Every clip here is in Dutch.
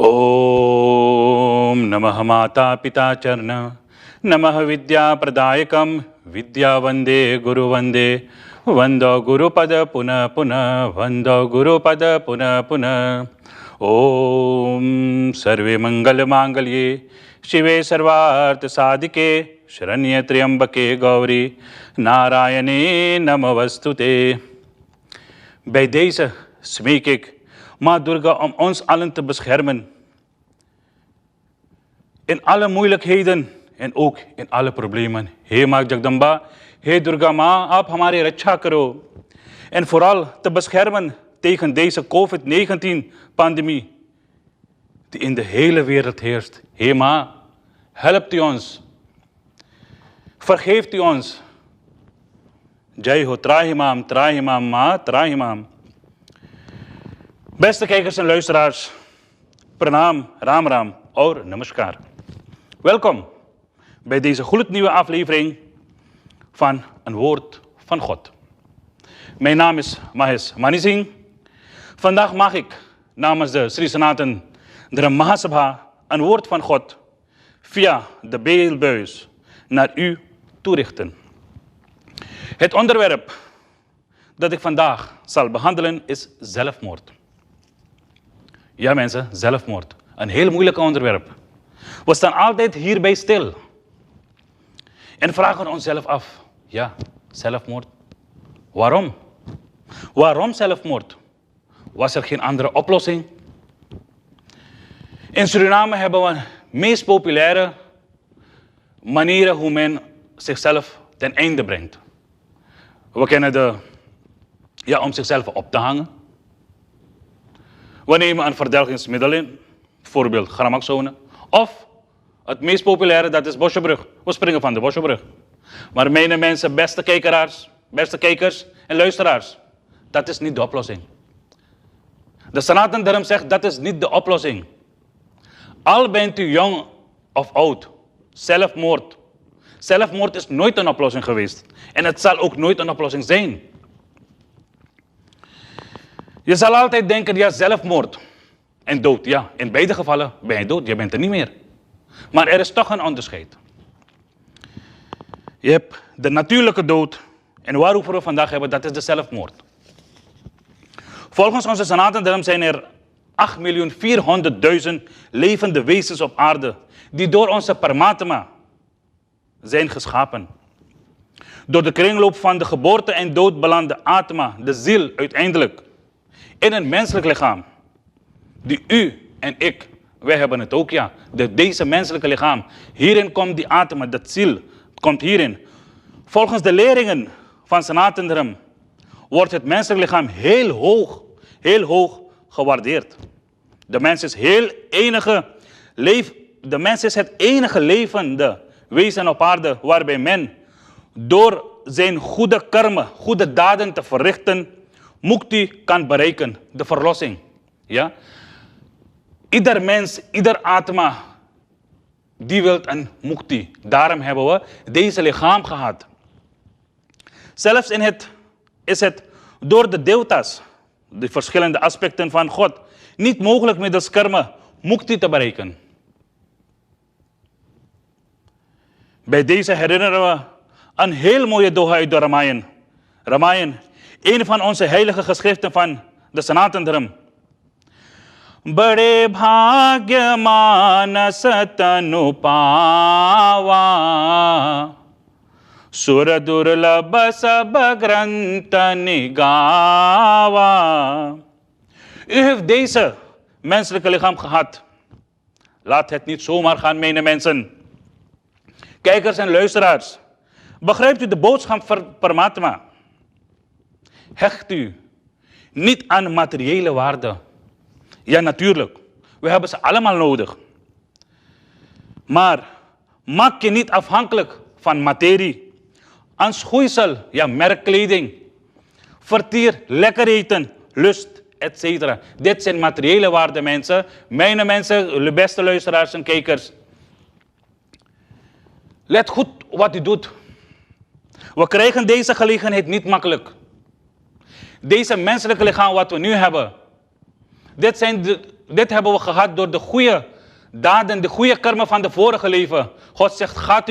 ओम नमः माता पिता चरण नमः विद्या प्रदायकम विद्या वंदे गुरु वंदे वंदो गुरुपद पुनः पुनः वंदो गुरुपद पुनः पुनः। ओम सर्वे मंगल मांगल्ये शिवे सर्वार्थ साधिके शरण्ये त्र्यंबके गौरी नारायणे नमोस्तुते। Bij deze smeek ik Ma Durga om ons allen te beschermen. In alle moeilijkheden en ook in alle problemen. He Ma Jagdamba, He Durga Ma, आप हमारी रक्षा करो. En vooral te beschermen tegen deze COVID-19 pandemie die in de hele wereld heerst. He Ma, helpt u ons. Vergeeft u ons. Jai ho, Trahimam, Ma, Trahimam. Beste kijkers en luisteraars, Pranam, Ram Ram, Aur Namaskar. Welkom bij deze gloednieuwe aflevering van Een Woord van God. Mijn naam is Mahesh Manisingh. Vandaag mag ik namens de Sri Sanatan Dharma Mahasabha een woord van God via de beeldbuis naar u toerichten. Het onderwerp dat ik vandaag zal behandelen is zelfmoord. Ja mensen, zelfmoord. Een heel moeilijk onderwerp. We staan altijd hierbij stil. En vragen onszelf af, ja, zelfmoord. Waarom? Waarom zelfmoord? Was er geen andere oplossing? In Suriname hebben we de meest populaire manieren hoe men zichzelf ten einde brengt. We kennen om zichzelf op te hangen. We nemen een verdelgingsmiddel in, bijvoorbeeld Gramaxone. Of het meest populaire, dat is Bosjebrug. We springen van de Bosjebrug. Maar mijn mensen, beste kijkers en luisteraars, dat is niet de oplossing. De Sanatan Dharma zegt, dat is niet de oplossing. Al bent u jong of oud, zelfmoord. Zelfmoord is nooit een oplossing geweest. En het zal ook nooit een oplossing zijn. Je zal altijd denken, ja, zelfmoord en dood. Ja, in beide gevallen ben je dood, je bent er niet meer. Maar er is toch een onderscheid. Je hebt de natuurlijke dood en waarover we vandaag hebben, dat is de zelfmoord. Volgens onze Sanatan Dharma zijn er 8.400.000 levende wezens op aarde die door onze Paramatma zijn geschapen. Door de kringloop van de geboorte en dood belandt de Atma, de ziel, uiteindelijk in een menselijk lichaam. Die u en ik, wij hebben het ook, ja. Deze menselijke lichaam. Hierin komt die Atma, dat ziel, komt hierin. Volgens de leringen van Sanatan Dharma wordt het menselijk lichaam heel hoog gewaardeerd. De mens is het enige levende wezen op aarde waarbij men door zijn goede karma, goede daden te verrichten, mukti kan bereiken, de verlossing. Ja? Ieder mens, ieder atma, die wil een mukti. Daarom hebben we deze lichaam gehad. Zelfs is het door de devatas, de verschillende aspecten van God, niet mogelijk middels karma mukti te bereiken. Bij deze herinneren we een heel mooie doha uit de Ramayana. Ramayana, een van onze heilige geschriften van de Sanatan Dharma. Bade bhagya manas tanu pawa Sura durlabha sabha grantha nigawa. U heeft deze menselijke lichaam gehad. Laat het niet zomaar gaan, mijn mensen. Kijkers en luisteraars, begrijpt u de boodschap van Paramatma? Hecht u niet aan materiële waarde. Ja, natuurlijk, we hebben ze allemaal nodig. Maar maak je niet afhankelijk van materie. Aan schoeisel, ja, merkkleding, vertier, lekker eten, lust, etc. Dit zijn materiële waarden, mensen. Mijn mensen, de beste luisteraars en kijkers. Let goed wat u doet. We krijgen deze gelegenheid niet makkelijk. Deze menselijke lichaam wat we nu hebben, Dit hebben we gehad door de goede daden, de goede karma van de vorige leven. God zegt, gaat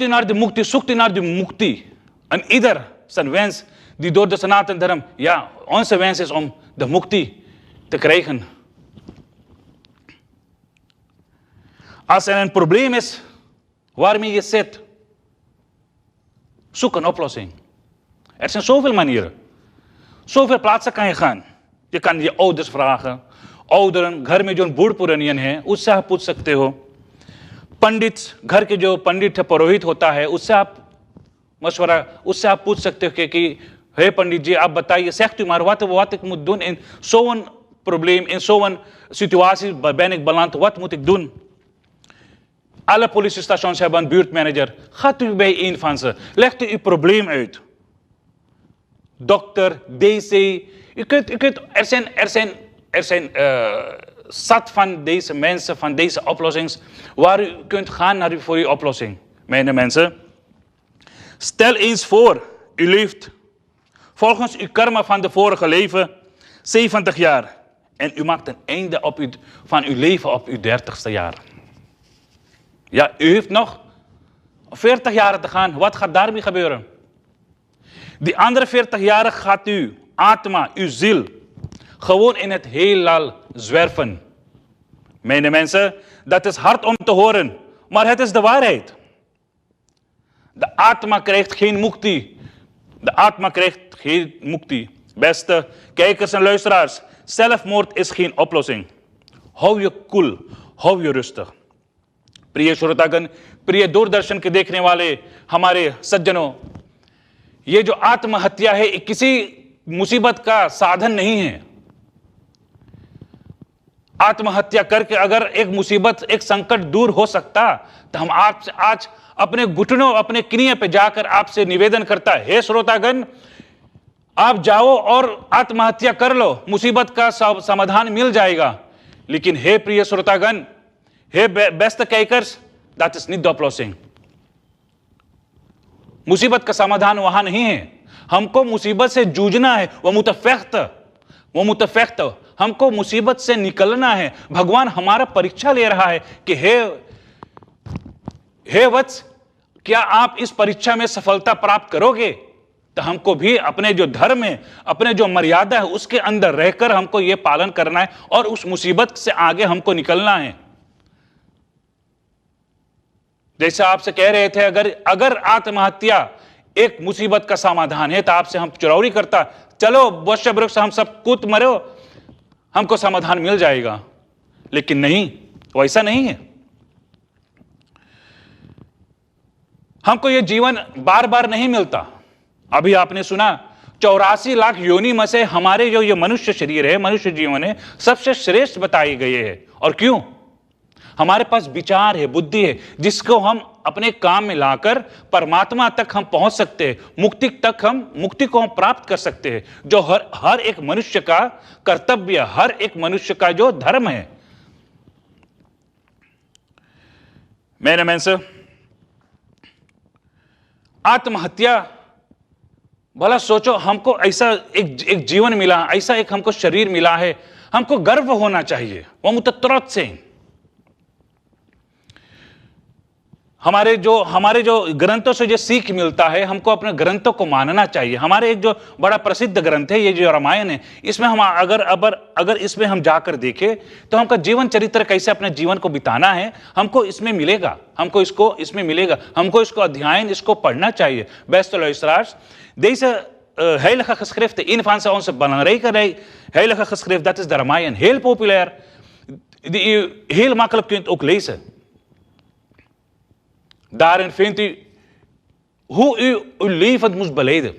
u naar de mukti, zoekt u naar de mukti. En ieder zijn wens die door de Sanatan Dharma, ja, onze wens is om de mukti te krijgen. Als er een probleem is waarmee je zit, zoek een oplossing. Er zijn zoveel manieren. Zoveel plaatsen kan je gaan. Je kan je ouders vragen. Ouderen, घर में जो बूढ़ पुरानियन है, उससे आप पूछ सकते हो. पंडित, घर के जो पंडित है, पुरोहित होता है, उससे आप पूछ सकते हो कि हे पंडित जी, आप बताइए, zegt u maar wat ik moet doen in zo'n probleem, in zo'n situatie ben ik beland, wat moet ik doen? Alle politiestations hebben een buurtmanager. Gaat u bij een van ze. Legt u uw probleem uit. Dokter, DC. Er zijn zat van deze mensen, van deze oplossingen, waar u kunt gaan voor uw oplossing. Mijn mensen, stel eens voor, u leeft volgens uw karma van de vorige leven 70 jaar. En u maakt een einde van uw leven op uw 30ste jaar. Ja, u heeft nog 40 jaar te gaan. Wat gaat daarmee gebeuren? Die andere 40 jaar gaat u, atma, uw ziel, gewoon in het heelal zwerven. Mijn mensen, dat is hard om te horen, maar het is de waarheid. De atma krijgt geen mukti. De atma krijgt geen mukti. Beste kijkers en luisteraars, zelfmoord is geen oplossing. Hou je koel, hou je rustig. प्रिय श्रोतागण, प्रिय दूरदर्शन के देखने वाले हमारे सज्जनों, ये जो आत्महत्या है किसी मुसीबत का साधन नहीं है। आत्महत्या करके अगर एक मुसीबत, एक संकट दूर हो सकता तो हम आपसे आज अपने घुटनों, अपने किन्हीं पे जाकर आपसे निवेदन करता है, हे श्रोतागण, आप जाओ और आत्महत्या कर लो, मुसीबत का समाधान मिल जाएगा। लेकिन हे प्रिय श्रोतागण, हे best kijkers, dat is niet de oplossing. मुसीबत का समाधान वहां नहीं है। हमको मुसीबत से जूझना है, वो मुतफेख्त, हमको मुसीबत से निकलना है। भगवान हमारा परीक्षा ले रहा है कि हे वत्स, क्या आप इस परीक्षा में सफलता प्राप्त करोगे? तो हमको भी अपने जो धर्म है, अपने जो मर्यादा है, उसके अंदर रहकर हमको ये पालन करना है और उस मुसीबत से आगे हमको निकलना है। जैसे आपसे कह रहे थे, अगर आत्महत्या एक मुसीबत का समाधान है तो आपसे हम चुरौरी करता, चलो वृक्ष वृक्ष हम सब कूद मरो, हमको समाधान मिल जाएगा। लेकिन नहीं, वैसा नहीं है। हमको ये जीवन बार बार नहीं मिलता। अभी आपने सुना 84 लाख योनि में से हमारे जो ये मनुष्य शरीर है, मनुष्य जीवन है, सबसे श्रेष्ठ बताए गए हैं। और क्यों? हमारे पास विचार है, बुद्धि है, जिसको हम अपने काम में लाकर परमात्मा तक हम पहुंच सकते हैं, मुक्ति को हम प्राप्त कर सकते हैं, जो हर एक मनुष्य का कर्तव्य, हर एक मनुष्य का जो धर्म है। मेरे mensen, आत्महत्या, भला सोचो, हमको ऐसा एक जीवन मिला, ऐसा एक हमको शरीर मिला है, हमको गर्व होना चाहिए। वो मुतत्तरत से हमारे जो ग्रंथों से जो सीख मिलता है, हमको अपने ग्रंथों को मानना चाहिए। हमारे एक जो बड़ा प्रसिद्ध ग्रंथ है, ये जो रामायण है, इसमें हम अगर इसमें हम जाकर देखें तो हमका जीवन चरित्र कैसे अपने जीवन को बिताना है, हमको इसमें मिलेगा, हमको इसको अध्ययन, इसको पढ़ना चाहिए। Beste luisteraars, deze heilige geschrift, een van onze belangrijke heilige geschrift, dat is de Ramayana. Heel populair, die u heel makkelijk kunt ook lezen. Daarin vindt u hoe u uw leven moest beleiden.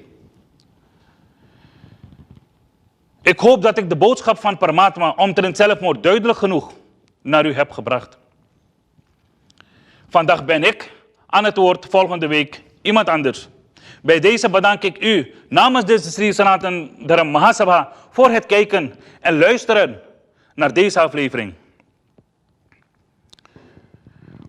Ik hoop dat ik de boodschap van Paramatma omtrent zelfmoord duidelijk genoeg naar u heb gebracht. Vandaag ben ik aan het woord, volgende week iemand anders. Bij deze bedank ik u namens deze Sri Sanatan Dharma Mahasabha voor het kijken en luisteren naar deze aflevering.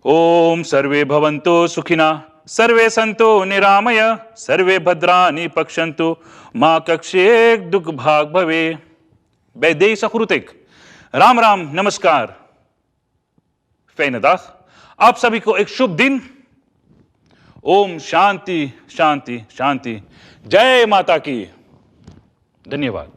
ओम सर्वे भवन्तु सुखिनः, सर्वे सन्तु निरामया, सर्वे भद्राणि पश्यन्तु, मा कश्चित् दुःख भाग् भवेत्। bij deze groet ik. Ram Ram, namaskar. Fijne dag. आप सभी को एक शुभ दिन. ओम शांति शांति शांति. जय माता की. धन्यवाद.